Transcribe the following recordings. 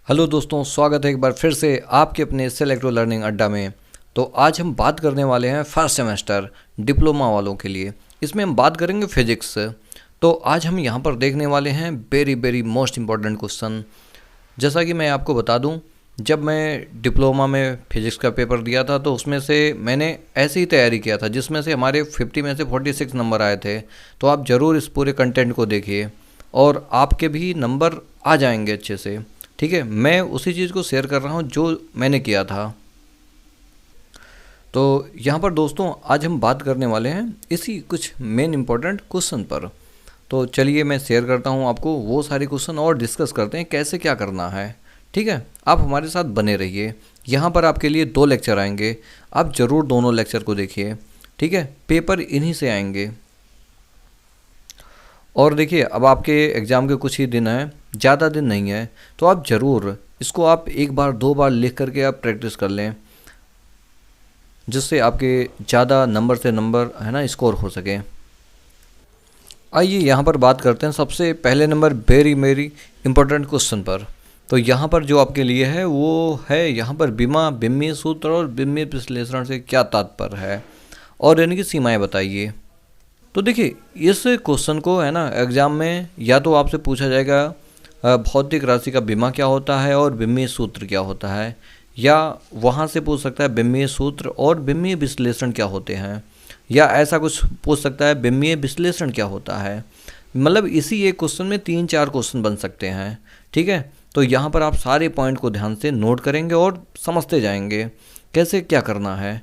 Hello दोस्तों, स्वागत है एक बार फिर से आपके अपने सेलेक्टो लर्निंग अड्डा में। तो आज हम बात करने वाले हैं फर्स्ट सेमेस्टर डिप्लोमा वालों के लिए। इसमें हम बात करेंगे फिजिक्स से। तो आज हम यहाँ पर देखने वाले हैं वेरी मोस्ट इम्पॉर्टेंट क्वेश्चन। जैसा कि मैं आपको बता दूं, जब मैं डिप्लोमा में फिजिक्स का पेपर दिया था तो उसमें से मैंने ऐसे ही तैयारी किया था जिसमें से हमारे 50 में से 46 नंबर आए थे। तो आप ज़रूर इस पूरे कंटेंट को देखिए और आपके भी नंबर आ जाएंगे अच्छे से। ठीक है, मैं उसी चीज़ को शेयर कर रहा हूँ जो मैंने किया था। तो यहाँ पर दोस्तों आज हम बात करने वाले हैं इसी कुछ मेन इम्पोर्टेंट क्वेश्चन पर। तो चलिए मैं शेयर करता हूँ आपको वो सारे क्वेश्चन और डिस्कस करते हैं कैसे क्या करना है। ठीक है, आप हमारे साथ बने रहिए। यहाँ पर आपके लिए 2 लेक्चर आएंगे, आप ज़रूर दोनों लेक्चर को देखिए। ठीक है, पेपर इन्हीं से आएंगे। और देखिए, अब आपके एग्ज़ाम के कुछ ही दिन हैं, ज़्यादा दिन नहीं है। तो आप ज़रूर इसको आप एक बार 2 बार लिख करके आप प्रैक्टिस कर लें, जिससे आपके ज़्यादा नंबर से नंबर है ना स्कोर हो सके। आइए यहाँ पर बात करते हैं सबसे पहले नंबर वेरी इम्पोर्टेंट क्वेश्चन पर। तो यहाँ पर जो आपके लिए है वो है यहाँ पर बीमा बिम्मीय सूत्र और बिम्मीय विश्लेषण से क्या तात्पर्य है और इनकी सीमाएं बताइए। तो देखिए, इस क्वेश्चन को है ना एग्ज़ाम में या तो आपसे पूछा जाएगा भौतिक राशि का बीमा क्या होता है और बिम्मीय सूत्र क्या होता है, या वहाँ से पूछ सकता है बिम्मीय सूत्र और बिम्मीय विश्लेषण क्या होते हैं, या ऐसा कुछ पूछ सकता है बिम्मीय विश्लेषण क्या होता है। मतलब इसी एक क्वेश्चन में 3-4 क्वेश्चन बन सकते हैं। ठीक है, तो यहाँ पर आप सारे पॉइंट को ध्यान से नोट करेंगे और समझते जाएंगे कैसे क्या करना है।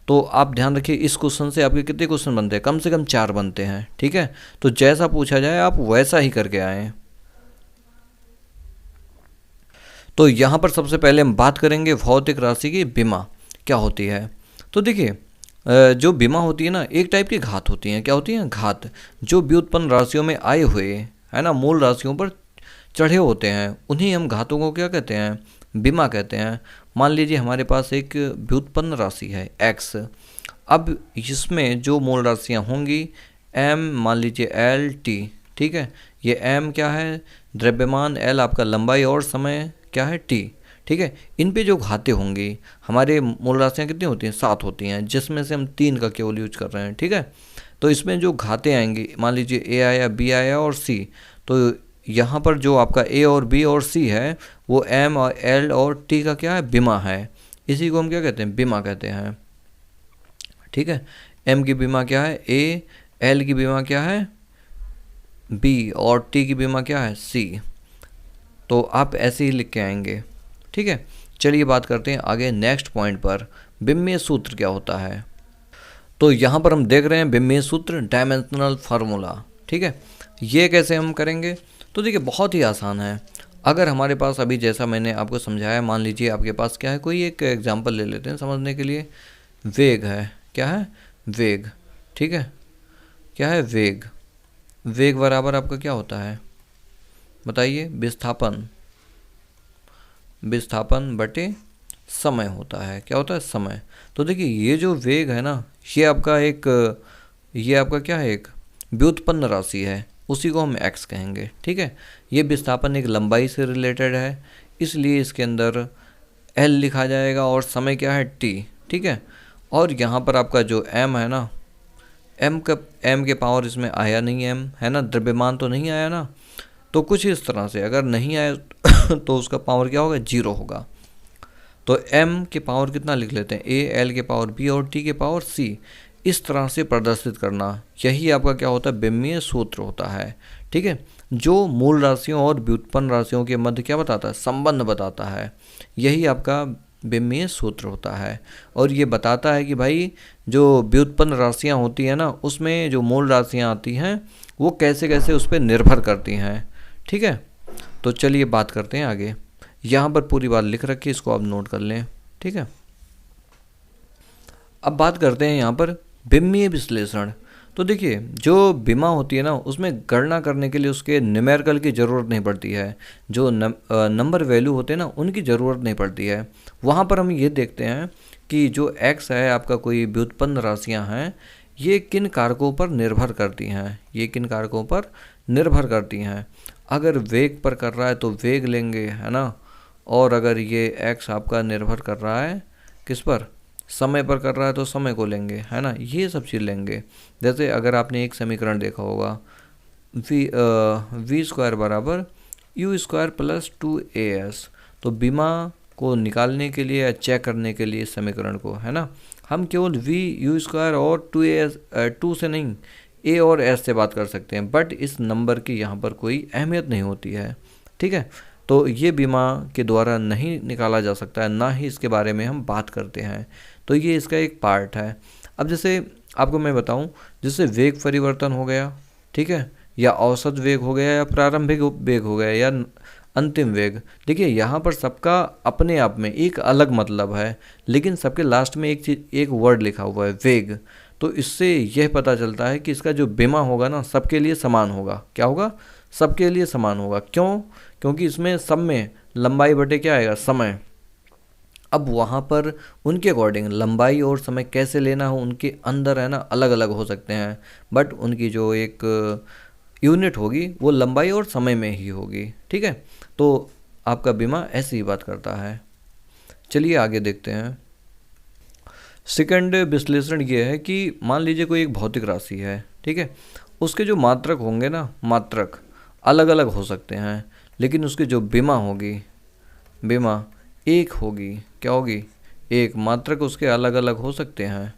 तो आप ध्यान रखिए, इस क्वेश्चन से आपके कितने क्वेश्चन बनते हैं, कम से कम 4 बनते हैं। ठीक है, तो जैसा पूछा जाए आप वैसा ही करके आएँ। तो यहाँ पर सबसे पहले हम बात करेंगे भौतिक राशि की बीमा क्या होती है। तो देखिए, जो बीमा होती है ना, एक टाइप की घात होती हैं। क्या होती हैं? घात, जो व्युत्पन्न राशियों में आए हुए है ना मूल राशियों पर चढ़े होते हैं, उन्हीं हम घातों को क्या कहते हैं? बीमा कहते हैं। मान लीजिए हमारे पास एक व्युत्पन्न राशि है x। अब इसमें जो मूल राशियाँ होंगी m, मान लीजिए l t। ठीक है, ये m क्या है? द्रव्यमान, l आपका लंबाई और समय क्या है? t। ठीक है, इन पे जो घातें होंगी, हमारे मूल राशियाँ कितनी होती हैं? 7 होती हैं, जिसमें से हम 3 का केवल यूज कर रहे हैं। ठीक है, तो इसमें जो घातें आएंगी, मान लीजिए a आया, b आया और c। तो यहाँ पर जो आपका a और b और c है वो m और l और t का क्या है? बीमा है। इसी को हम क्या कहते हैं? बीमा कहते हैं। ठीक है, m की बीमा क्या है? a, l की बीमा क्या है? b और t की बीमा क्या है? c। तो आप ऐसे ही लिख के आएंगे। ठीक है, चलिए बात करते हैं आगे नेक्स्ट पॉइंट पर, बिम्मीय सूत्र क्या होता है। तो यहाँ पर हम देख रहे हैं बिम्मीय सूत्र, डायमेंशनल फार्मूला। ठीक है, ये कैसे हम करेंगे? तो देखिए, बहुत ही आसान है। अगर हमारे पास अभी जैसा मैंने आपको समझाया, मान लीजिए आपके पास क्या है, कोई एक एग्जांपल ले लेते हैं समझने के लिए। वेग है, क्या है? वेग। ठीक है, क्या है? वेग। वेग बराबर आपका क्या होता है बताइए? विस्थापन। विस्थापन बटे समय होता है। क्या होता है? समय। तो देखिए, ये जो वेग है ना, ये आपका क्या है? एक व्युत्पन्न राशि है, उसी को हम x कहेंगे। ठीक है, ये विस्थापन एक लंबाई से रिलेटेड है, इसलिए इसके अंदर l लिखा जाएगा और समय क्या है? t। ठीक है, और यहाँ पर आपका जो m है ना, m के पावर इसमें आया नहीं, m है ना, द्रव्यमान तो नहीं आया ना। तो कुछ इस तरह से अगर नहीं आया तो उसका पावर क्या होगा? 0 होगा। तो m के पावर कितना लिख लेते हैं? a, l के पावर b और t के पावर c। इस तरह से प्रदर्शित करना, यही आपका क्या होता है? बिम्मीय सूत्र होता है। ठीक है, जो मूल राशियों और व्युत्पन्न राशियों के मध्य क्या बताता है? संबंध बताता है। यही आपका बिम्मीय सूत्र होता है। और ये बताता है कि भाई, जो व्युत्पन्न राशियाँ होती हैं ना, उसमें जो मूल राशियाँ आती हैं वो कैसे कैसे उस पर निर्भर करती हैं। ठीक है, तो चलिए बात करते हैं आगे। यहाँ पर पूरी बात लिख रखी है, इसको आप नोट कर लें। ठीक है, अब बात करते हैं यहाँ पर बिम्मीय विश्लेषण। तो देखिए, जो बीमा होती है ना, उसमें गणना करने के लिए उसके न्यूमेरिकल की ज़रूरत नहीं पड़ती है। जो नंबर वैल्यू होते हैं ना, उनकी ज़रूरत नहीं पड़ती है। वहाँ पर हम ये देखते हैं कि जो x है आपका, कोई व्युत्पन्न राशियाँ हैं, ये किन कारकों पर निर्भर करती हैं। ये किन कारकों पर निर्भर करती हैं? अगर वेग पर कर रहा है तो वेग लेंगे, है ना, और अगर ये x आपका निर्भर कर रहा है किस पर, समय पर कर रहा है, तो समय को लेंगे, है ना, ये सब चीज़ लेंगे। जैसे अगर आपने एक समीकरण देखा होगा, वी स्क्वायर बराबर यू स्क्वायर प्लस 2as, तो बीमा को निकालने के लिए या चेक करने के लिए इस समीकरण को, है ना, हम केवल वी यू स्क्वायर और 2as 2 से नहीं, ए और एस से बात कर सकते हैं, बट इस नंबर की यहाँ पर कोई अहमियत नहीं होती है। ठीक है, तो ये बीमा के द्वारा नहीं निकाला जा सकता है, ना ही इसके बारे में हम बात करते हैं। तो ये इसका एक पार्ट है। अब जैसे आपको मैं बताऊं, जैसे वेग परिवर्तन हो गया, ठीक है, या औसत वेग हो गया, या प्रारंभिक वेग हो गया, या अंतिम वेग। देखिए यहाँ पर सबका अपने आप में एक अलग मतलब है, लेकिन सबके लास्ट में एक चीज़, एक वर्ड लिखा हुआ है, वेग। तो इससे यह पता चलता है कि इसका जो बीमा होगा ना, सबके लिए समान होगा। क्या होगा? सबके लिए समान होगा। क्यों? क्योंकि इसमें सब में लंबाई बटे क्या आएगा? समय। अब वहाँ पर उनके अकॉर्डिंग लंबाई और समय कैसे लेना हो, उनके अंदर, है ना, अलग अलग हो सकते हैं, बट उनकी जो एक यूनिट होगी वो लंबाई और समय में ही होगी। ठीक है, तो आपका बीमा ऐसी ही बात करता है। चलिए आगे देखते हैं। सेकंड विश्लेषण ये है कि मान लीजिए कोई एक भौतिक राशि है, ठीक है, उसके जो मात्रक होंगे ना, मात्रक अलग अलग हो सकते हैं, लेकिन उसकी जो बीमा होगी, बीमा एक होगी। क्या होगी? एक। मात्रक उसके अलग अलग हो सकते हैं,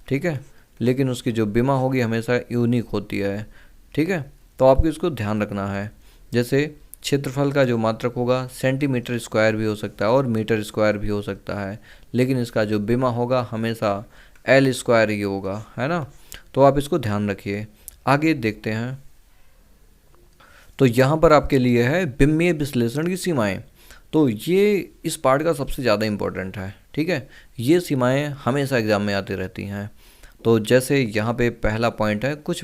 ठीक है, लेकिन उसकी जो बीमा होगी हमेशा यूनिक होती है। ठीक है, तो आपको इसको ध्यान रखना है। जैसे क्षेत्रफल का जो मात्रक होगा सेंटीमीटर स्क्वायर भी हो सकता है और मीटर स्क्वायर भी हो सकता है, लेकिन इसका जो बीमा होगा हमेशा एल स्क्वायर ही होगा, है ना। तो आप इसको ध्यान रखिए। आगे देखते हैं। तो यहाँ पर आपके लिए है बिम्मीय विश्लेषण की सीमाएं। तो ये इस पार्ट का सबसे ज़्यादा इम्पोर्टेंट है। ठीक है, ये सीमाएं हमेशा एग्जाम में आती रहती हैं। तो जैसे यहाँ पे पहला पॉइंट है, कुछ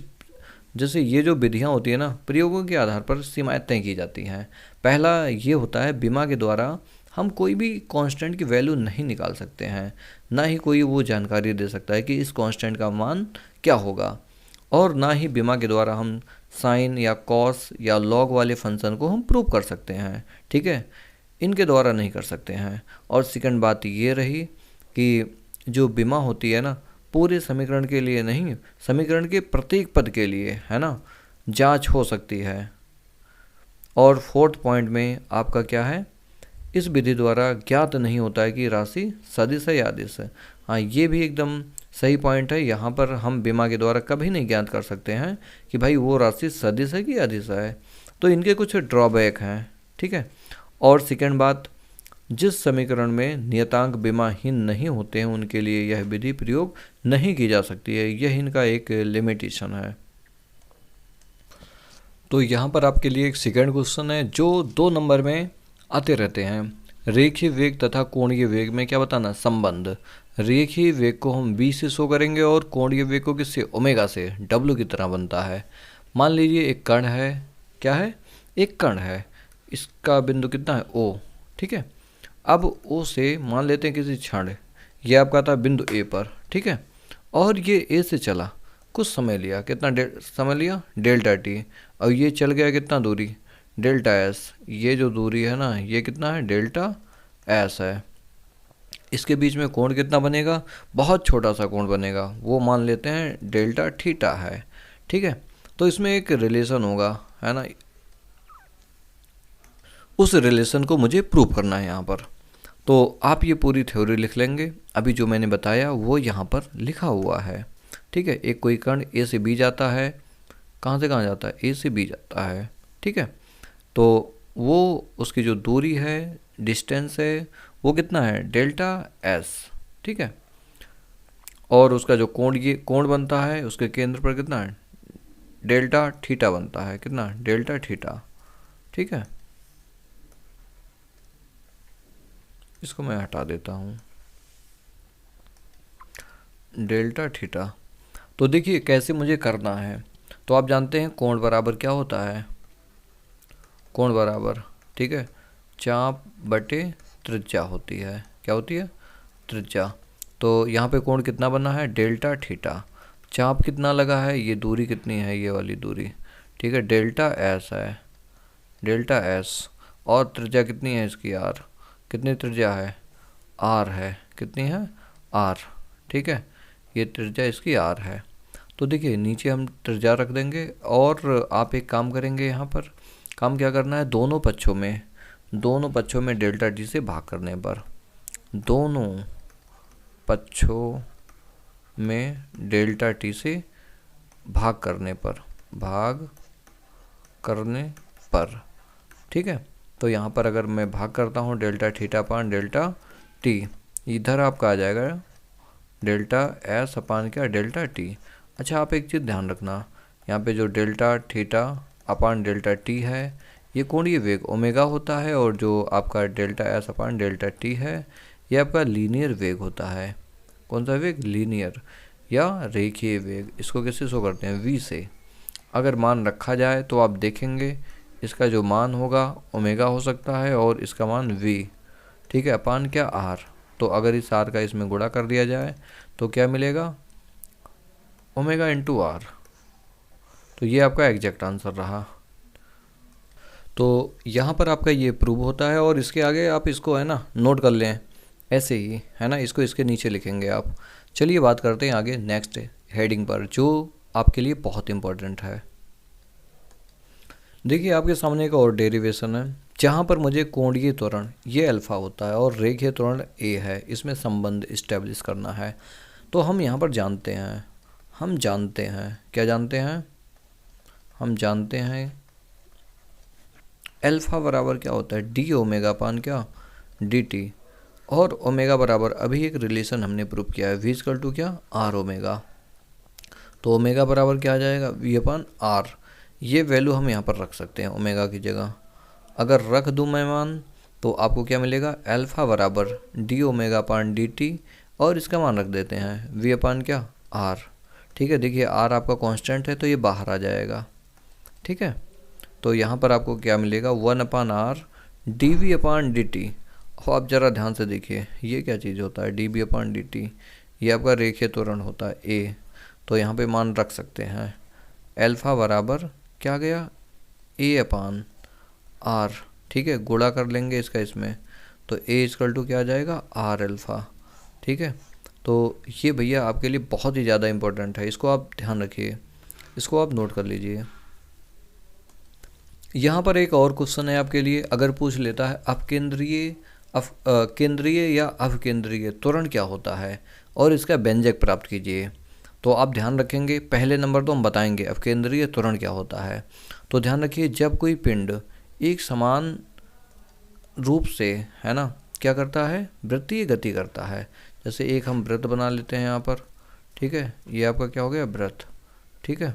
जैसे ये जो विधियाँ होती है ना, प्रयोगों के आधार पर सीमाएं तय की जाती हैं। पहला ये होता है, बीमा के द्वारा हम कोई भी कांस्टेंट की वैल्यू नहीं निकाल सकते हैं, ना ही कोई वो जानकारी दे सकता है कि इस कांस्टेंट का मान क्या होगा, और ना ही बीमा के द्वारा हम साइन या कॉस या लॉग वाले फंक्शन को हम प्रूव कर सकते हैं। ठीक है, इनके द्वारा नहीं कर सकते हैं। और सेकंड बात ये रही कि जो बीमा होती है ना, पूरे समीकरण के लिए नहीं, समीकरण के प्रत्येक पद के लिए, है ना, जांच हो सकती है। और फोर्थ पॉइंट में आपका क्या है, इस विधि द्वारा ज्ञात नहीं होता है कि राशि सदिश है या अदिश है। हाँ, ये भी एकदम सही पॉइंट है। यहाँ पर हम बीमा के द्वारा कभी नहीं ज्ञात कर सकते हैं कि भाई वो राशि सदिश है कि अदिश है। तो इनके कुछ ड्रॉबैक हैं। ठीक है, और सेकंड बात, जिस समीकरण में नियतांक बीमाहीन नहीं होते हैं उनके लिए यह विधि प्रयोग नहीं की जा सकती है। यह इनका एक लिमिटेशन है। तो यहाँ पर आपके लिए एक सेकंड क्वेश्चन है जो 2 नंबर में आते रहते हैं। रेखीय वेग तथा कोणीय वेग में क्या बताना? संबंध। रेखीय वेग को हम v से शो करेंगे और कोणीय वेग को किससे? ओमेगा से। w की तरह बनता है। मान लीजिए एक कण है। क्या है? एक कण है। इसका बिंदु कितना है? O। ठीक है, अब O से मान लेते हैं किसी क्षण, ये आपका था बिंदु A पर। ठीक है, और ये A से चला, कुछ समय लिया, कितना समय लिया? Delta T. और ये चल गया कितना दूरी? Delta S. ये जो दूरी है ना, ये कितना है? डेल्टा एस है। इसके बीच में कोण कितना बनेगा? बहुत छोटा सा कोण बनेगा, वो मान लेते हैं डेल्टा थीटा है। ठीक है, तो इसमें एक रिलेशन होगा, है ना, उस रिलेशन को मुझे प्रूव करना है यहाँ पर। तो आप ये पूरी थ्योरी लिख लेंगे। अभी जो मैंने बताया वो यहाँ पर लिखा हुआ है। ठीक है, एक कोई कण ए से बी जाता है। कहाँ से कहाँ जाता है? ए से बी जाता है। ठीक है, तो वो उसकी जो दूरी है, डिस्टेंस है, वो कितना है? Delta S. ठीक है, और उसका जो कोण, ये कोण बनता है उसके केंद्र पर कितना है? डेल्टा थीटा बनता है। कितना? Delta theta. ठीक है, इसको मैं हटा देता हूँ, डेल्टा थीटा। तो देखिए कैसे मुझे करना है। तो आप जानते हैं कोण बराबर क्या होता है? कोण बराबर, ठीक है, चाप बटे त्रिज्या होती है। क्या होती है? त्रिज्या। तो यहाँ पे कोण कितना बना है? Delta theta. चाप कितना लगा है? ये दूरी कितनी है? ये वाली दूरी। ठीक है, डेल्टा एस है, डेल्टा एस। और त्रिज्या कितनी है इसकी? आर। कितनी त्रिज्या है, आर है, कितनी है, आर, ठीक है, ये त्रिज्या इसकी आर है। तो देखिए नीचे हम त्रिज्या रख देंगे और आप एक काम करेंगे, यहाँ पर काम क्या करना है, दोनों पक्षों में डेल्टा टी से भाग करने पर, दोनों पक्षों में डेल्टा टी से भाग करने पर, ठीक है। तो यहाँ पर अगर मैं भाग करता हूँ delta theta upon delta T, इधर आपका आ जाएगा डेल्टा एस अपान क्या, डेल्टा टी। अच्छा आप एक चीज़ ध्यान रखना, यहाँ पे जो delta theta upon delta T है ये कोणीय वेग ओमेगा होता है, और जो आपका डेल्टा एस अपान डेल्टा टी है ये आपका लीनियर वेग होता है। कौन सा वेग, लीनियर या रेखीय वेग। इसको कैसे शो करते हैं, वी से। अगर मान रखा जाए तो आप देखेंगे इसका जो मान होगा ओमेगा हो सकता है और इसका मान वी, ठीक है, अपान क्या, आर। तो अगर इस आर का इसमें गुणा कर दिया जाए तो क्या मिलेगा, ओमेगा इंटू आर। तो ये आपका एग्जैक्ट आंसर रहा। तो यहाँ पर आपका ये प्रूव होता है, और इसके आगे आप इसको है ना नोट कर लें ऐसे ही, है ना, इसको इसके नीचे लिखेंगे आप। चलिए बात करते हैं आगे नेक्स्ट हेडिंग पर, जो आपके लिए बहुत इंपॉर्टेंट है। देखिए आपके सामने एक और डेरिवेशन है, जहाँ पर मुझे कोणीय त्वरण ये अल्फा होता है और रेखीय त्वरण ए है, इसमें संबंध इस्टेब्लिश करना है। तो हम यहाँ पर जानते हैं क्या जानते हैं, हम जानते हैं अल्फा बराबर क्या होता है, डी ओमेगा अपान क्या, डी टी, और ओमेगा बराबर अभी एक रिलेशन हमने प्रूव किया है, वी इक्वल टू क्या, आर ओमेगा। तो ओमेगा बराबर क्या आ जाएगा, वी अपान आर। ये वैल्यू हम यहाँ पर रख सकते हैं ओमेगा की जगह। अगर रख दूँ मैं मान तो आपको क्या मिलेगा, अल्फा बराबर डी ओमेगा अपान डी टी, और इसका मान रख देते हैं वी अपान क्या, आर, ठीक है। देखिए आर आपका कांस्टेंट है तो ये बाहर आ जाएगा, ठीक है। तो यहाँ पर आपको क्या मिलेगा, 1 upon r d v upon d t. और आप ज़रा ध्यान से देखिए ये क्या चीज़ होता है, डी बी अपान डी टी, ये आपका रेखीय त्वरण होता है ए। तो यहाँ पे मान रख सकते हैं अल्फा बराबर क्या गया, ए अपान आर, ठीक है, गुणा कर लेंगे इसका इसमें, तो ए इक्वल टू क्या आ जाएगा, आर अल्फ़ा, ठीक है। तो ये भैया आपके लिए बहुत ही ज़्यादा इम्पोर्टेंट है, इसको आप ध्यान रखिए, इसको आप नोट कर लीजिए। यहाँ पर एक और क्वेश्चन है आपके लिए, अगर पूछ लेता है केंद्रीय या अवकेंद्रीय त्वरण क्या होता है और इसका व्यंजक प्राप्त कीजिए। तो आप ध्यान रखेंगे, पहले नंबर तो हम बताएंगे अवकेंद्रीय त्वरण क्या होता है। तो ध्यान रखिए, जब कोई पिंड एक समान रूप से, है ना, क्या करता है, वृत्तीय गति करता है। जैसे एक हम वृत्त बना लेते हैं यहाँ पर, ठीक है, ये आपका क्या हो गया, वृत्त, ठीक है।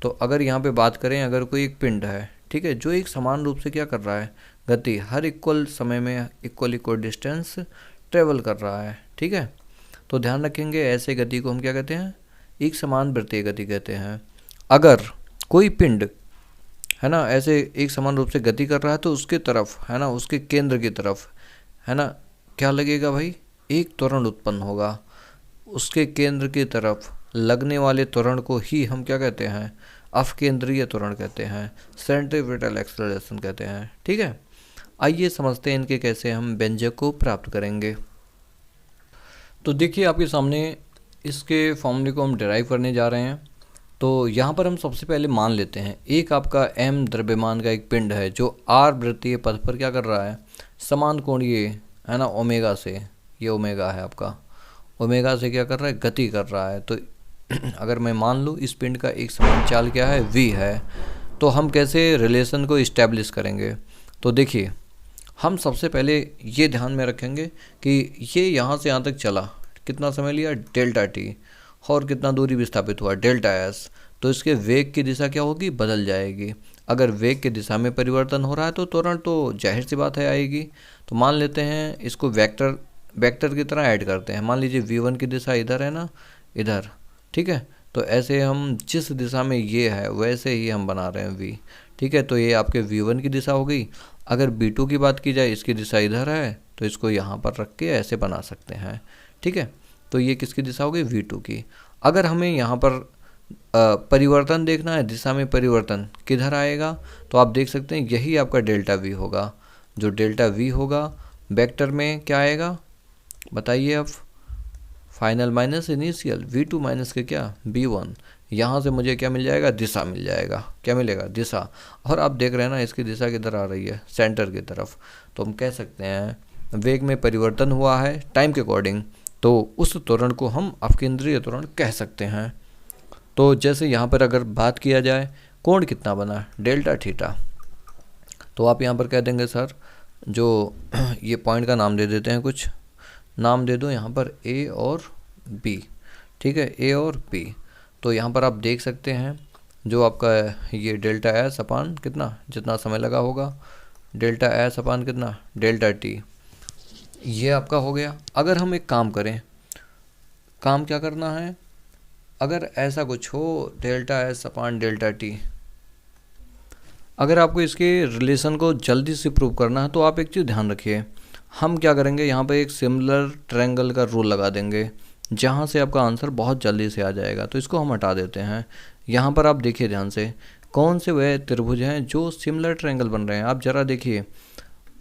तो अगर यहाँ पे बात करें, अगर कोई एक पिंड है, ठीक है, जो एक समान रूप से क्या कर रहा है, गति हर इक्वल समय में इक्वल डिस्टेंस ट्रेवल कर रहा है, ठीक है। तो ध्यान रखेंगे ऐसे गति को हम क्या कहते हैं, एक समान वृत्तीय गति कहते हैं। अगर कोई पिंड, है ना, ऐसे एक समान रूप से गति कर रहा है तो उसके तरफ, है ना, उसके केंद्र की तरफ, है ना, क्या लगेगा भाई, एक त्वरण उत्पन्न होगा। उसके केंद्र की तरफ लगने वाले त्वरण को ही हम क्या कहते हैं, अवकेंद्रीय त्वरण कहते हैं, सेंट्रीपिटल एक्सेलरेशन कहते हैं, ठीक है। आइए समझते हैं इनके कैसे हम व्यंजक को प्राप्त करेंगे। तो देखिए आपके सामने इसके फॉर्मूले को हम डिराइव करने जा रहे हैं। तो यहाँ पर हम सबसे पहले मान लेते हैं एक आपका m द्रव्यमान का एक पिंड है जो r वृत्तीय पथ पर क्या कर रहा है, समान कोणीय, है ना, ओमेगा से, ये ओमेगा है आपका, ओमेगा से क्या कर रहा है, गति कर रहा है। तो अगर मैं मान लूँ इस पिंड का एक समान चाल क्या है, v है, तो हम कैसे रिलेशन को इस्टेब्लिश करेंगे। तो देखिए हम सबसे पहले ये ध्यान में रखेंगे कि ये यहाँ से यहाँ तक चला, कितना समय लिया, डेल्टा टी, और कितना दूरी विस्थापित हुआ, डेल्टा एस। तो इसके वेग की दिशा क्या होगी, बदल जाएगी। अगर वेग की दिशा में परिवर्तन हो रहा है तो त्वरण तो जाहिर सी बात है आएगी। तो मान लेते हैं इसको वेक्टर की तरह ऐड करते हैं। मान लीजिए v1 की दिशा इधर है ना, इधर, ठीक है। तो ऐसे हम जिस दिशा में ये है वैसे ही हम बना रहे हैं v, ठीक है। तो ये आपके v1 की दिशा हो गई। अगर v2 की बात की जाए, इसकी दिशा इधर है तो इसको यहाँ पर रख के ऐसे बना सकते हैं, ठीक है। तो ये किसकी दिशा हो गई, v2 की। अगर हमें यहाँ पर परिवर्तन देखना है, दिशा में परिवर्तन किधर आएगा, तो आप देख सकते हैं यही आपका डेल्टा v होगा। जो डेल्टा v होगा वेक्टर में क्या आएगा बताइए आप, final minus initial, V2 minus के क्या V1, यहाँ से मुझे क्या मिल जाएगा, दिशा मिल जाएगा, क्या मिलेगा, दिशा। और आप देख रहे हैं ना इसकी दिशा किधर आ रही है, सेंटर की तरफ। तो हम कह सकते हैं वेग में परिवर्तन हुआ है टाइम के अकॉर्डिंग, तो उस त्वरण को हम अपकेंद्रीय त्वरण कह सकते हैं। तो जैसे यहाँ पर अगर बात किया जाए कोण कितना बना, डेल्टा थीटा, तो आप यहाँ पर कह देंगे सर जो ये पॉइंट का नाम दे देते हैं, कुछ नाम दे दो यहाँ पर ए और बी, ठीक है, ए और बी। तो यहाँ पर आप देख सकते हैं जो आपका ये डेल्टा एस अपान कितना, जितना समय लगा होगा, डेल्टा एस अपान कितना, डेल्टा टी, ये आपका हो गया। अगर हम एक काम करें, काम क्या करना है, अगर ऐसा कुछ हो डेल्टा एस अपान डेल्टा टी, अगर आपको इसके रिलेशन को जल्दी से प्रूव करना है तो आप एक चीज़ ध्यान रखिए, हम क्या करेंगे यहाँ पे एक सिमिलर ट्रायंगल का रूल लगा देंगे जहाँ से आपका आंसर बहुत जल्दी से आ जाएगा। तो इसको हम हटा देते हैं। यहाँ पर आप देखिए ध्यान से, कौन से वह त्रिभुज हैं जो सिमिलर ट्रायंगल बन रहे हैं, आप ज़रा देखिए,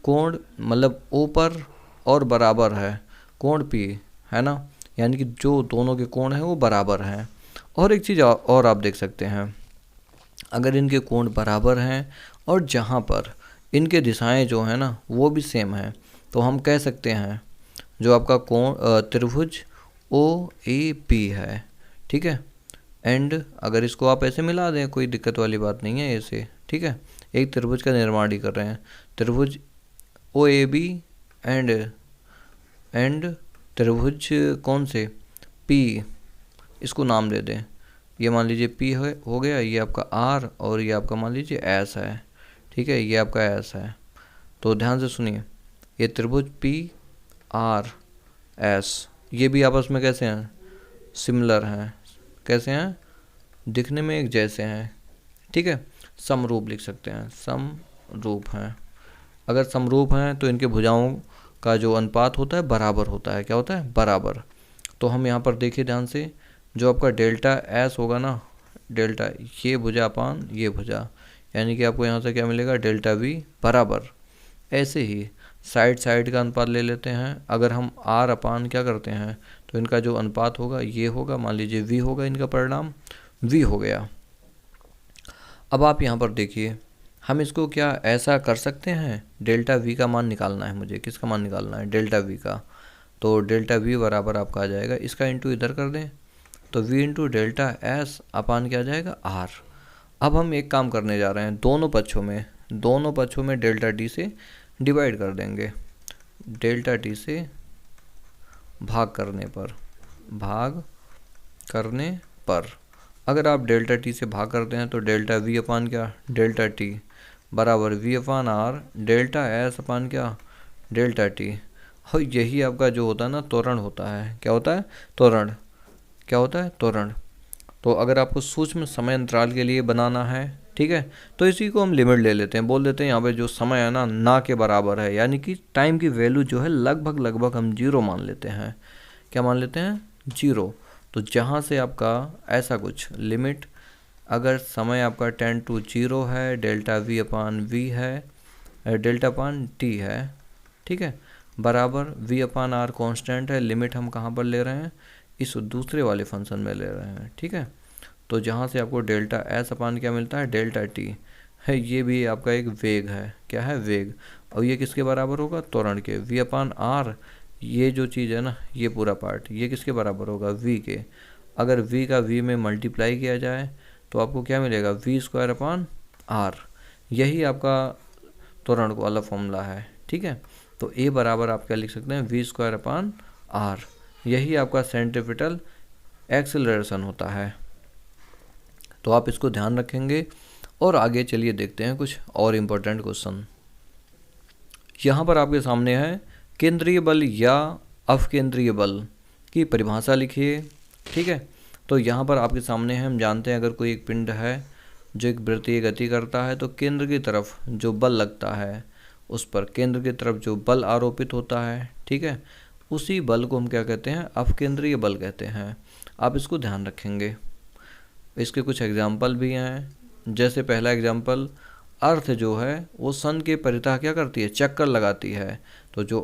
कोण मतलब ऊपर और बराबर है, कोण पी है ना, यानी कि जो दोनों के कोण हैं वो बराबर हैं। और एक चीज़ और आप देख सकते हैं, अगर इनके कोण बराबर हैं और जहाँ पर इनके दिशाएं जो हैं ना वो भी सेम हैं, तो हम कह सकते हैं जो आपका कोण त्रिभुज ओ ए पी है, ठीक है। एंड अगर इसको आप ऐसे मिला दें कोई दिक्कत वाली बात नहीं है ऐसे, ठीक है, एक त्रिभुज का निर्माण ही कर रहे हैं, त्रिभुज ओ ए बी एंड त्रिभुज कौन से पी, इसको नाम दे दें, ये मान लीजिए पी हो गया, ये आपका आर और ये आपका मान लीजिए एस है, ठीक है, ये आपका एस है। तो ध्यान से सुनिए, ये त्रिभुज पी आर एस, ये भी आपस में कैसे हैं, सिमिलर हैं, कैसे हैं, दिखने में एक जैसे हैं, ठीक है, समरूप लिख सकते हैं, समरूप हैं। अगर समरूप हैं तो इनके भुजाओं का जो अनुपात होता है बराबर होता है, क्या होता है, बराबर। तो हम यहाँ पर देखिए ध्यान से, जो आपका डेल्टा एस होगा ना, डेल्टा ये भुजा अपान ये भुजा, यानी कि आपको यहाँ से क्या मिलेगा, डेल्टा वी बराबर। ऐसे ही साइड साइड का अनुपात ले लेते हैं, अगर हम आर अपान क्या करते हैं तो इनका जो अनुपात होगा ये होगा, मान लीजिए वी होगा, इनका परिणाम वी हो गया। अब आप यहाँ पर देखिए, हम इसको क्या ऐसा कर सकते हैं, डेल्टा वी का मान निकालना है मुझे, किसका मान निकालना है, डेल्टा वी का। तो डेल्टा वी बराबर आपका आ जाएगा, इसका इंटू इधर कर दें तो v into delta s upon क्या आ जाएगा, आर। अब हम एक काम करने जा रहे हैं, दोनों पक्षों में डेल्टा टी से डिवाइड कर देंगे, डेल्टा टी से भाग करने पर अगर आप डेल्टा टी से भाग करते हैं तो डेल्टा वी अपान क्या, डेल्टा टी बराबर v upon r, delta s upon क्या, डेल्टा टी। और यही आपका जो होता है ना त्वरण होता है, क्या होता है, त्वरण, क्या होता है, त्वरण। तो अगर आपको सूक्ष्म समय अंतराल के लिए बनाना है, ठीक है, तो इसी को हम लिमिट ले लेते हैं, बोल देते हैं यहाँ पे जो समय है ना के बराबर है, यानी कि टाइम की वैल्यू जो है लगभग हम जीरो मान लेते हैं, क्या मान लेते हैं, जीरो। तो जहाँ से आपका ऐसा कुछ लिमिट, अगर समय आपका 10 to 0 है, डेल्टा वी अपान वी है, डेल्टा अपान टी है, ठीक है, बराबर वी अपान आर कॉन्स्टेंट है, लिमिट हम कहाँ पर ले रहे हैं, इस दूसरे वाले फंक्शन में ले रहे हैं, ठीक है। तो जहाँ से आपको डेल्टा एस अपान क्या मिलता है, डेल्टा टी है, ये भी आपका एक वेग है, क्या है, वेग। और ये किसके बराबर होगा, त्वरण के, वी अपान आर, ये जो चीज़ है ना ये पूरा पार्ट, ये किसके बराबर होगा, वी के। अगर वी का वी में मल्टीप्लाई किया जाए तो आपको क्या मिलेगा, वी स्क्वायर अपान आर, यही आपका त्वरण को वाला फॉर्मूला है, ठीक है। तो ए बराबर आप क्या लिख सकते हैं, वी स्क्वायर अपान आर, यही आपका सेंट्रीपिटल एक्सेलरेशन होता है। तो आप इसको ध्यान रखेंगे। और आगे चलिए देखते हैं कुछ और इम्पोर्टेंट क्वेश्चन। यहाँ पर आपके सामने है केंद्रीय बल या अपकेंद्रीय बल की परिभाषा लिखिए, ठीक है। तो यहाँ पर आपके सामने है, हम जानते हैं अगर कोई एक पिंड है जो एक वृत्तीय गति करता है तो केंद्र की तरफ जो बल लगता है उस पर केंद्र की तरफ जो बल आरोपित होता है, ठीक है, उसी बल को हम क्या कहते हैं, अपकेंद्रीय बल कहते हैं। आप इसको ध्यान रखेंगे। इसके कुछ एग्जाम्पल भी हैं, जैसे पहला एग्जाम्पल, अर्थ जो है वो सन के परितः क्या करती है, चक्कर लगाती है। तो जो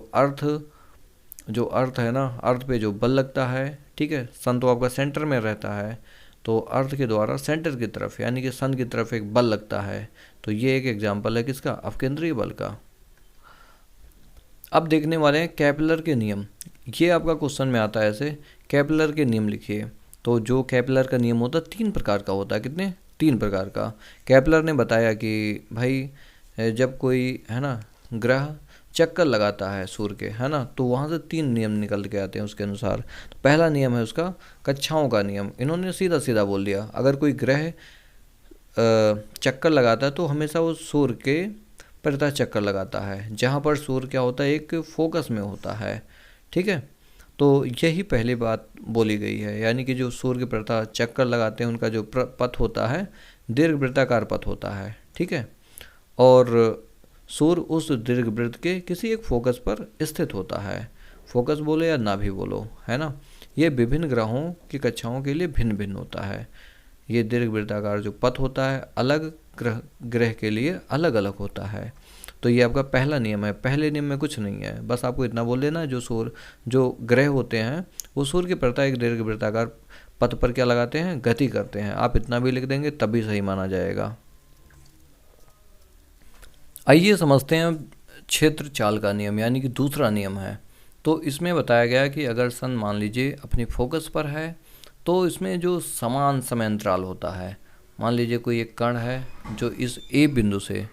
अर्थ है ना, अर्थ पे जो बल लगता है, ठीक है, सन तो आपका सेंटर में रहता है, तो अर्थ के द्वारा सेंटर की तरफ यानी कि सन की तरफ एक बल लगता है। तो ये एक एग्जाम्पल है किसका, अपकेंद्रीय बल का। अब देखने वाले हैं केपलर के नियम। ये आपका क्वेश्चन में आता है ऐसे, केपलर के नियम लिखिए। तो जो केपलर का नियम होता है 3 प्रकार का होता है, कितने, 3 प्रकार का। केपलर ने बताया कि भाई जब कोई है ना ग्रह चक्कर लगाता है सूर्य के, है ना, तो वहाँ से 3 नियम निकल के आते हैं उसके अनुसार। तो पहला नियम है उसका कक्षाओं का नियम। इन्होंने सीधा सीधा बोल दिया, अगर कोई ग्रह चक्कर लगाता है तो हमेशा वो सूर्य के परितः चक्कर लगाता है, जहाँ पर सूर्य क्या होता है, एक फोकस में होता है, ठीक है। तो यही पहली बात बोली गई है, यानी कि जो सूर्य के परितः चक्कर लगाते हैं उनका जो पथ होता है दीर्घवृत्ताकार पथ होता है, ठीक है। और सूर्य उस दीर्घवृत्त के किसी एक फोकस पर स्थित होता है, फोकस बोलो या ना भी बोलो, है ना। ये विभिन्न ग्रहों की कक्षाओं के लिए भिन्न भिन्न होता है। ये दीर्घवृत्ताकार जो पथ होता है अलग ग्रह के लिए अलग अलग होता है। तो ये आपका पहला नियम है। पहले नियम में कुछ नहीं है, बस आपको इतना बोल देना, जो ग्रह होते हैं वो सूर्य के परितः एक दीर्घवृत्ताकार पथ पर क्या लगाते हैं, गति करते हैं। आप इतना भी लिख देंगे तभी सही माना जाएगा। आइए समझते हैं क्षेत्र चाल का नियम, यानी कि दूसरा नियम है। तो इसमें बताया गया कि अगर सन मान लीजिए अपनी फोकस पर है, तो इसमें जो समान समय अंतराल होता है, मान लीजिए कोई एक कण है जो इस ए बिंदु से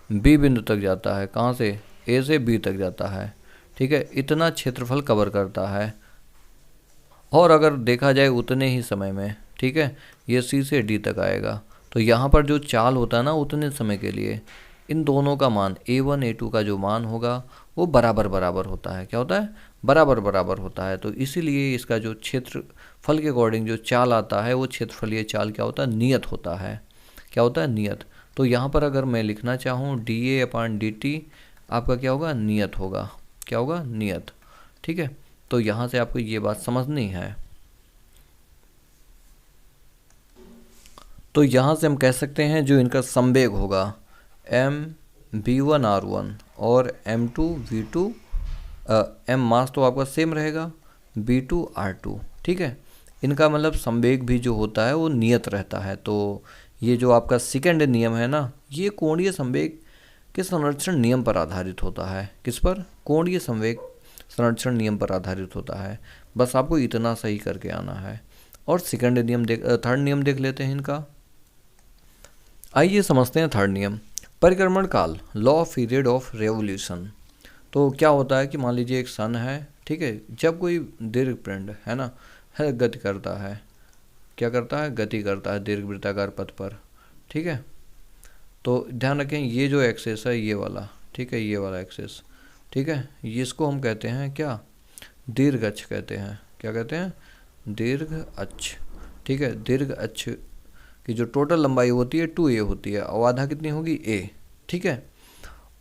बी बिंदु तक जाता है, कहाँ से, ए से बी तक जाता है, ठीक है, इतना क्षेत्रफल कवर करता है। और अगर देखा जाए उतने ही समय में, ठीक है, ये सी से डी तक आएगा। तो यहाँ पर जो चाल होता है ना उतने समय के लिए इन दोनों का मान A1 A2 का जो मान होगा वो बराबर बराबर होता है। क्या होता है, बराबर बराबर होता है। तो इसीलिए इसका जो क्षेत्रफल के अकॉर्डिंग जो चाल आता है वो क्षेत्रफलीय चाल क्या होता है, नियत होता है। क्या होता है, नियत। तो यहाँ पर अगर मैं लिखना चाहूँ dA/dt आपका क्या होगा, नियत होगा। क्या होगा, नियत, ठीक है। तो यहाँ से आपको ये बात समझनी है। तो यहाँ से हम कह सकते हैं जो इनका संवेग होगा m/v1r1 और m2v2, m मास तो आपका सेम रहेगा, b2r2, ठीक है। इनका मतलब संवेग भी जो होता है वो नियत रहता है। तो ये जो आपका सेकंड नियम है ना, ये कोणीय संवेग के संरक्षण नियम पर आधारित होता है। किस पर, कोणीय संवेग संरक्षण नियम पर आधारित होता है। बस आपको इतना सही करके आना है। और थर्ड नियम देख लेते हैं इनका। आइए समझते हैं थर्ड नियम, परिक्रमण काल, law of period of revolution. तो क्या होता है कि मान लीजिए एक सन है, ठीक है, जब कोई दीर्घ पिंड है ना गति करता है, क्या करता है, गति करता है दीर्घवृत्ताकार पथ पर, ठीक है। तो ध्यान रखें ये जो एक्सेस है ये वाला, ठीक है, ये वाला एक्सेस, ठीक है, इसको हम कहते हैं क्या, दीर्घ अक्ष कहते हैं। क्या कहते हैं, दीर्घ अक्ष, ठीक है। दीर्घ अक्ष की जो टोटल लंबाई होती है 2a होती है और आधा कितनी होगी, a, ठीक है।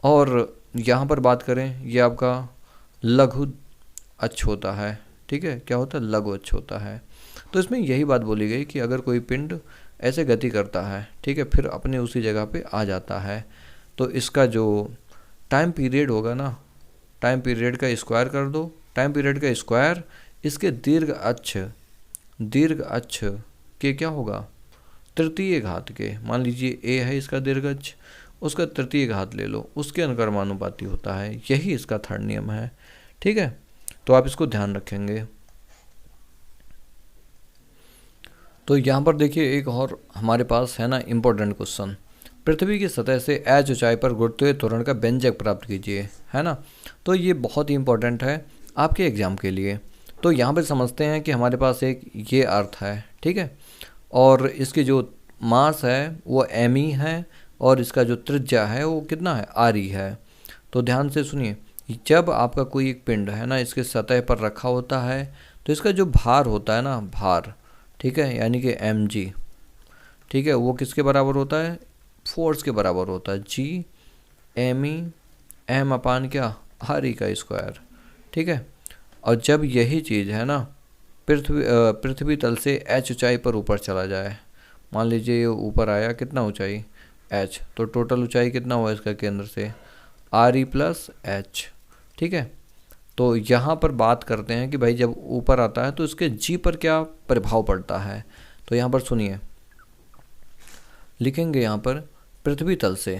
और यहाँ पर बात करें ये आपका लघु अक्ष होता है, ठीक है। क्या होता है, लघु अक्ष होता है। तो इसमें यही बात बोली गई कि अगर कोई पिंड ऐसे गति करता है, ठीक है, फिर अपने उसी जगह पे आ जाता है, तो इसका जो टाइम पीरियड होगा ना, टाइम पीरियड का स्क्वायर कर दो, टाइम पीरियड का स्क्वायर इसके दीर्घ अक्ष के क्या होगा, तृतीय घात के। मान लीजिए a है इसका दीर्घ अक्ष, उसका तृतीय घात ले लो, उसके अनुक्रमानुपाती होता है। यही इसका थर्ड नियम है, ठीक है। तो आप इसको ध्यान रखेंगे। तो यहाँ पर देखिए एक और हमारे पास है ना इम्पोर्टेंट क्वेश्चन, पृथ्वी की सतह से h ऊंचाई पर गुरुत्वीय त्वरण का व्यंजक प्राप्त कीजिए, है ना। तो ये बहुत ही इंपॉर्टेंट है आपके एग्जाम के लिए। तो यहाँ पर समझते हैं कि हमारे पास एक ये अर्थ है, ठीक है, और इसकी जो मास है वो m है और इसका जो त्रिज्या है वो कितना है, r है। तो ध्यान से सुनिए, जब आपका कोई एक पिंड है ना इसके सतह पर रखा होता है तो इसका जो भार होता है ना, भार, ठीक है, यानी कि mg, ठीक है, वो किसके बराबर होता है, फोर्स के बराबर होता है, g m m क्या, r का स्क्वायर, ठीक है। और जब यही चीज़ है ना पृथ्वी तल से h ऊंचाई पर ऊपर चला जाए, मान लीजिए ये ऊपर आया, कितना ऊंचाई, एच, तो टोटल ऊंचाई कितना हुआ इसका केंद्र से, आर ई प्लस एच। ठीक है, तो यहाँ पर बात करते हैं कि भाई जब ऊपर आता है तो इसके जी पर क्या प्रभाव पड़ता है। तो यहाँ पर सुनिए, लिखेंगे यहाँ पर पृथ्वी तल से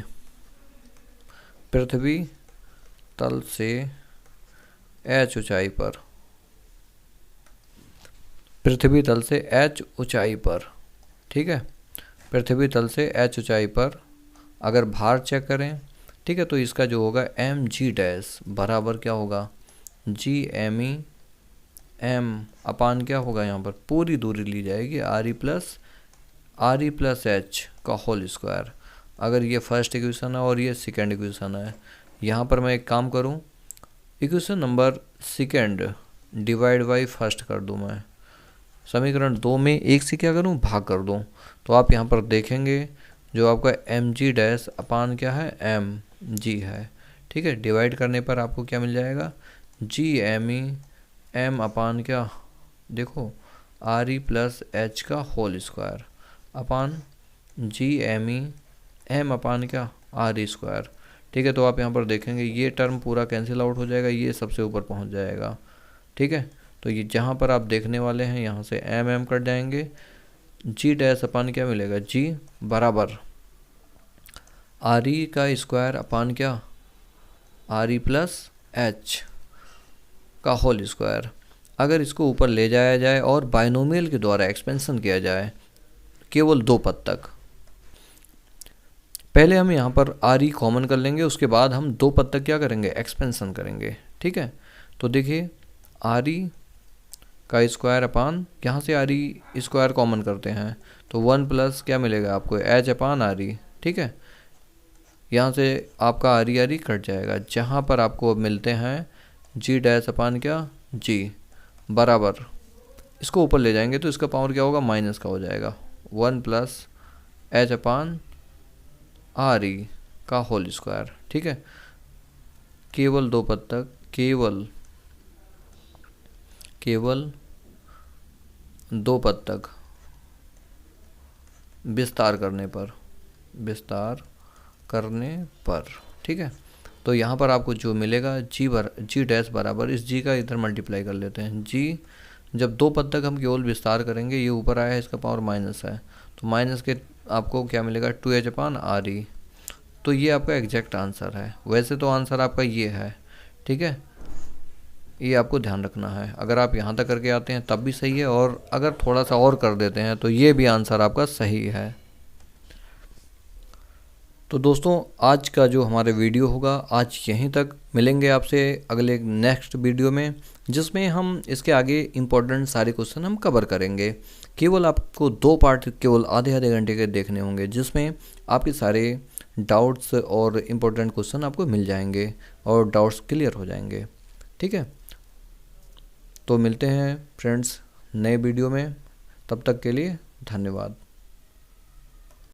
एच ऊंचाई पर, पृथ्वी तल से एच ऊंचाई पर। ठीक है, पृथ्वी तल से एच ऊंचाई पर अगर भार चेक करें, ठीक है, तो इसका जो होगा एम जी डैश बराबर क्या होगा, जी एम ई एम अपान क्या होगा, यहाँ पर पूरी दूरी ली जाएगी आर ई प्लस एच का होल स्क्वायर। अगर ये फर्स्ट इक्वेशन है और ये सेकेंड इक्वेशन है, यहाँ पर मैं एक काम करूँ, equation number second divide by first कर दूँ, मैं समीकरण 2 में 1 से क्या करूँ, भाग कर दूँ। तो आप यहाँ पर देखेंगे जो आपका एम जी डैश अपान क्या है, एम जी है। ठीक है, डिवाइड करने पर आपको क्या मिल जाएगा, जी एम ई एम अपान क्या, देखो आर ई प्लस एच का whole square upon G M E m upon क्या, आर ई स्क्वायर। ठीक है, तो आप यहाँ पर देखेंगे ये टर्म पूरा कैंसिल आउट हो जाएगा, ये सबसे ऊपर पहुँच जाएगा। ठीक है, तो ये जहाँ पर आप देखने वाले हैं यहाँ से एम कट जाएंगे, जी डैश अपान क्या मिलेगा, जी बराबर आर ई का स्क्वायर अपान क्या, आर ई प्लस एच का होल स्क्वायर। अगर इसको ऊपर ले जाया जाए और बाइनोमियल के द्वारा एक्सपेंशन किया जाए केवल 2 पद तक, पहले हम यहाँ पर आर ई कॉमन कर लेंगे, उसके बाद हम 2 पद तक क्या करेंगे, एक्सपेंशन करेंगे। ठीक है, तो देखिए आर ई का स्क्वायर अपान, यहाँ से आर ई स्क्वायर कॉमन करते हैं तो 1 प्लस क्या मिलेगा आपको, एच अपान आर ई। ठीक है, यहाँ से आपका आर ई कट जाएगा, जहाँ पर आपको अब मिलते हैं जी डैश अपान क्या, जी बराबर, इसको ऊपर ले जाएंगे तो इसका पावर क्या होगा, माइनस का हो जाएगा, 1 plus H upon R E का होल स्क्वायर। ठीक है, केवल 2 पद तक, केवल 2 पद तक विस्तार करने पर। ठीक है, तो यहाँ पर आपको जो मिलेगा जी डैश बराबर, इस जी का इधर मल्टीप्लाई कर लेते हैं, जी जब 2 पद तक हम केवल विस्तार करेंगे, ये ऊपर आया है इसका पावर माइनस है, तो माइनस के आपको क्या मिलेगा, 2h अपान आर ई। तो ये आपका एग्जैक्ट आंसर है। वैसे तो आंसर आपका ये है। ठीक है, ये आपको ध्यान रखना है। अगर आप यहाँ तक करके आते हैं तब भी सही है, और अगर थोड़ा सा और कर देते हैं तो ये भी आंसर आपका सही है। तो दोस्तों आज का जो हमारे वीडियो होगा आज यहीं तक, मिलेंगे आपसे अगले नेक्स्ट वीडियो में, जिसमें हम इसके आगे इम्पोर्टेंट सारे क्वेश्चन हम कवर करेंगे। केवल आपको 2 पार्ट केवल आधे घंटे के देखने होंगे, जिसमें आपके सारे डाउट्स और इम्पोर्टेंट क्वेश्चन आपको मिल जाएंगे और डाउट्स क्लियर हो जाएंगे। ठीक है, तो मिलते हैं फ्रेंड्स नए वीडियो में, तब तक के लिए धन्यवाद।